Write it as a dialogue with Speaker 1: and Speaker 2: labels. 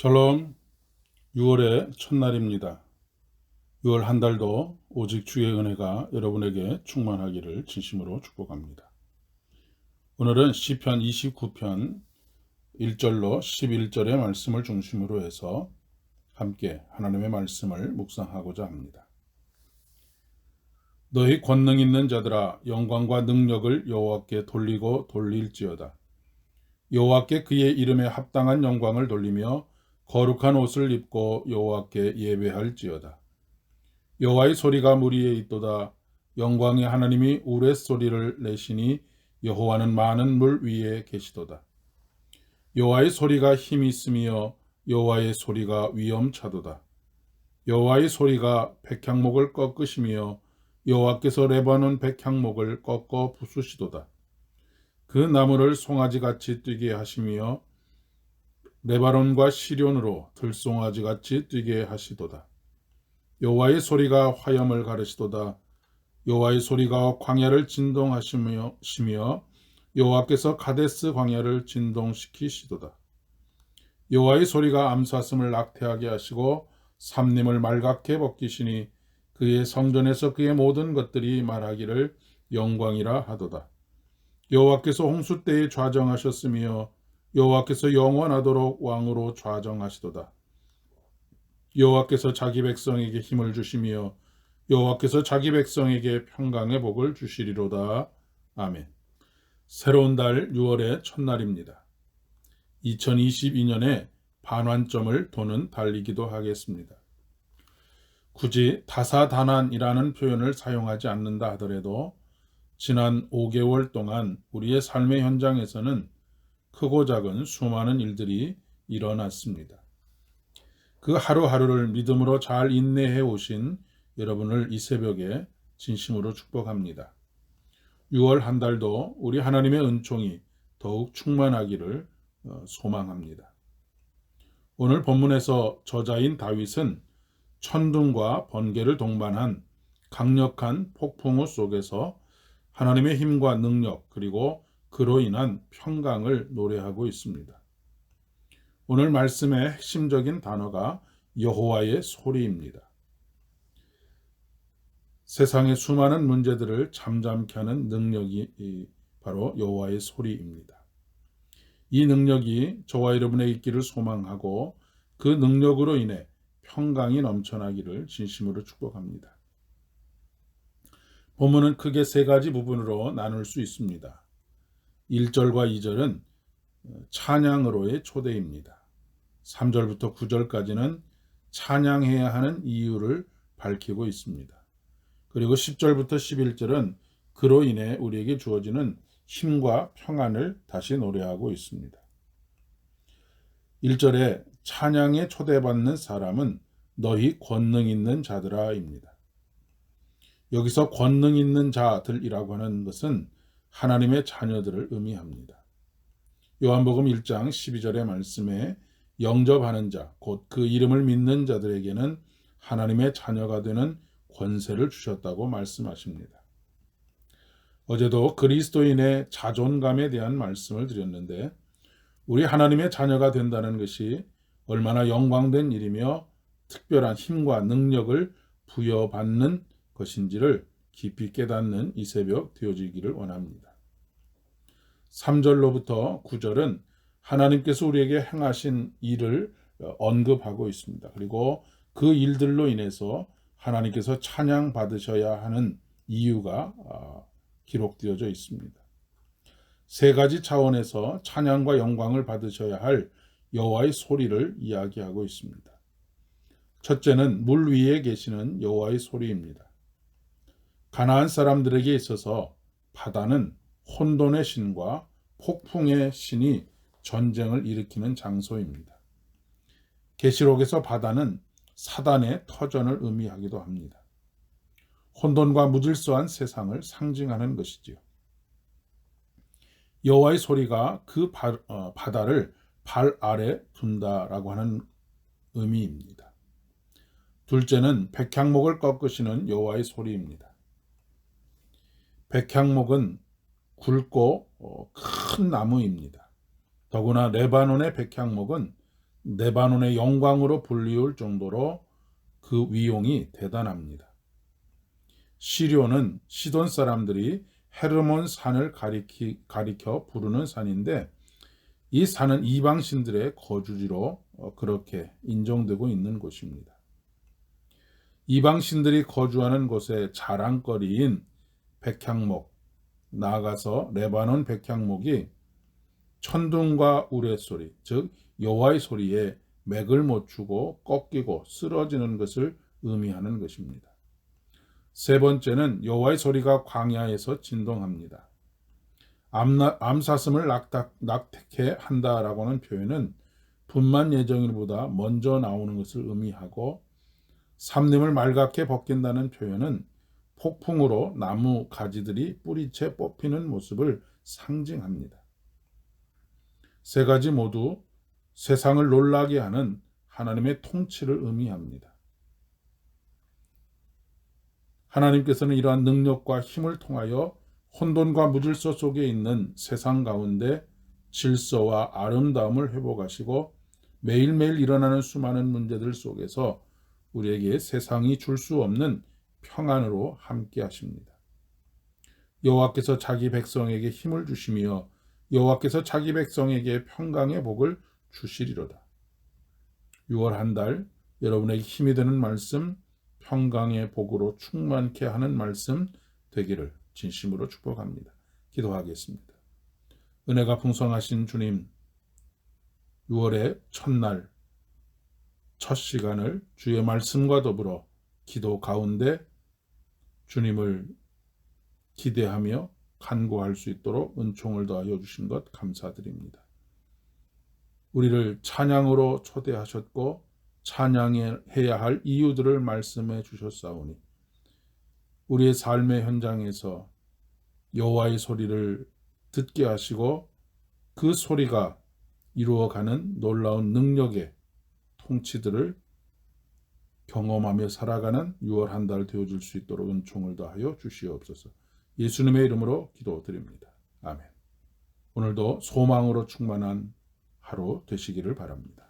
Speaker 1: 샬롬. 6월의 첫날입니다. 6월 한 달도 오직 주의 은혜가 여러분에게 충만하기를 진심으로 축복합니다. 오늘은 시편 29편 1절로 11절의 말씀을 중심으로 해서 함께 하나님의 말씀을 묵상하고자 합니다. 너희 권능 있는 자들아, 영광과 능력을 여호와께 돌리고 돌릴지어다. 여호와께 그의 이름에 합당한 영광을 돌리며 거룩한 옷을 입고 여호와께 예배할지어다. 여호와의 소리가 물 위에 있도다. 영광의 하나님이 우레소리를 내시니 여호와는 많은 물 위에 계시도다. 여호와의 소리가 힘이 있으며 여호와의 소리가 위엄차도다. 여호와의 소리가 백향목을 꺾으시며 여호와께서 레바논 백향목을 꺾어 부수시도다. 그 나무를 송아지같이 뛰게 하시며 레바논과 시련으로 들송아지같이 뛰게 하시도다. 여호와의 소리가 화염을 가르시도다. 여호와의 소리가 광야를 진동하시며 여호와께서 가데스 광야를 진동시키시도다. 여호와의 소리가 암사슴을 낙태하게 하시고 삼림을 말갛게 벗기시니 그의 성전에서 그의 모든 것들이 말하기를 영광이라 하도다. 여호와께서 홍수 때에 좌정하셨으며 여호와께서 영원하도록 왕으로 좌정하시도다. 여호와께서 자기 백성에게 힘을 주시며 여호와께서 자기 백성에게 평강의 복을 주시리로다. 아멘. 새로운 달 6월의 첫날입니다. 2022년의 반환점을 도는 달이기도 하겠습니다. 굳이 다사다난이라는 표현을 사용하지 않는다 하더라도 지난 5개월 동안 우리의 삶의 현장에서는 크고 작은 수많은 일들이 일어났습니다. 그 하루하루를 믿음으로 잘 인내해 오신 여러분을 이 새벽에 진심으로 축복합니다. 6월 한 달도 우리 하나님의 은총이 더욱 충만하기를 소망합니다. 오늘 본문에서 저자인 다윗은 천둥과 번개를 동반한 강력한 폭풍우 속에서 하나님의 힘과 능력 그리고 그로 인한 평강을 노래하고 있습니다. 오늘 말씀의 핵심적인 단어가 여호와의 소리입니다. 세상의 수많은 문제들을 잠잠케 하는 능력이 바로 여호와의 소리입니다. 이 능력이 저와 여러분의 있기를 소망하고 그 능력으로 인해 평강이 넘쳐나기를 진심으로 축복합니다. 본문은 크게 세 가지 부분으로 나눌 수 있습니다. 1절과 2절은 찬양으로의 초대입니다. 3절부터 9절까지는 찬양해야 하는 이유를 밝히고 있습니다. 그리고 10절부터 11절은 그로 인해 우리에게 주어지는 힘과 평안을 다시 노래하고 있습니다. 1절에 찬양에 초대받는 사람은 너희 권능 있는 자들아입니다. 여기서 권능 있는 자들이라고 하는 것은 하나님의 자녀들을 의미합니다. 요한복음 1장 12절의 말씀에 영접하는 자, 곧 그 이름을 믿는 자들에게는 하나님의 자녀가 되는 권세를 주셨다고 말씀하십니다. 어제도 그리스도인의 자존감에 대한 말씀을 드렸는데 우리 하나님의 자녀가 된다는 것이 얼마나 영광된 일이며 특별한 힘과 능력을 부여받는 것인지를 깊이 깨닫는 이 새벽 되어지기를 원합니다. 3절로부터 9절은 하나님께서 우리에게 행하신 일을 언급하고 있습니다. 그리고 그 일들로 인해서 하나님께서 찬양 받으셔야 하는 이유가 기록되어져 있습니다. 세 가지 차원에서 찬양과 영광을 받으셔야 할 여호와의 소리를 이야기하고 있습니다. 첫째는 물 위에 계시는 여호와의 소리입니다. 가나안 사람들에게 있어서 바다는 혼돈의 신과 폭풍의 신이 전쟁을 일으키는 장소입니다. 계시록에서 바다는 사단의 터전을 의미하기도 합니다. 혼돈과 무질서한 세상을 상징하는 것이지요. 여호와의 소리가 그 바다를 발 아래 둔다라고 하는 의미입니다. 둘째는 백향목을 꺾으시는 여호와의 소리입니다. 백향목은 굵고 큰 나무입니다. 더구나 레바논의 백향목은 레바논의 영광으로 불리울 정도로 그 위용이 대단합니다. 시료는 시돈 사람들이 헤르몬 산을 가리켜 부르는 산인데, 이 산은 이방신들의 거주지로 그렇게 인정되고 있는 곳입니다. 이방신들이 거주하는 곳의 자랑거리인 백향목, 나아가서 레바논 백향목이 천둥과 우레소리, 즉 여호와의 소리에 맥을 못 추고 꺾이고 쓰러지는 것을 의미하는 것입니다. 세 번째는 여호와의 소리가 광야에서 진동합니다. 암사슴을 낙태케 한다라고는 표현은 분만 예정일보다 먼저 나오는 것을 의미하고, 삼림을 말갛게 벗긴다는 표현은 폭풍으로 나무 가지들이 뿌리채 뽑히는 모습을 상징합니다. 세 가지 모두 세상을 놀라게 하는 하나님의 통치를 의미합니다. 하나님께서는 이러한 능력과 힘을 통하여 혼돈과 무질서 속에 있는 세상 가운데 질서와 아름다움을 회복하시고, 매일매일 일어나는 수많은 문제들 속에서 우리에게 세상이 줄 수 없는 평안으로 함께 하십니다. 여호와께서 자기 백성에게 힘을 주시며 여호와께서 자기 백성에게 평강의 복을 주시리로다. 6월 한 달 여러분에게 힘이 되는 말씀, 평강의 복으로 충만케 하는 말씀 되기를 진심으로 축복합니다. 기도하겠습니다. 은혜가 풍성하신 주님, 6월의 첫날, 첫 시간을 주의 말씀과 더불어 기도 가운데 주님을 기대하며 간구할 수 있도록 은총을 더하여 주신 것 감사드립니다. 우리를 찬양으로 초대하셨고 찬양해야 할 이유들을 말씀해 주셨사오니, 우리의 삶의 현장에서 여호와의 소리를 듣게 하시고 그 소리가 이루어가는 놀라운 능력의 통치들을 경험하며 살아가는 6월 한 달 되어줄 수 있도록 은총을 더하여 주시옵소서. 예수님의 이름으로 기도드립니다. 아멘. 오늘도 소망으로 충만한 하루 되시기를 바랍니다.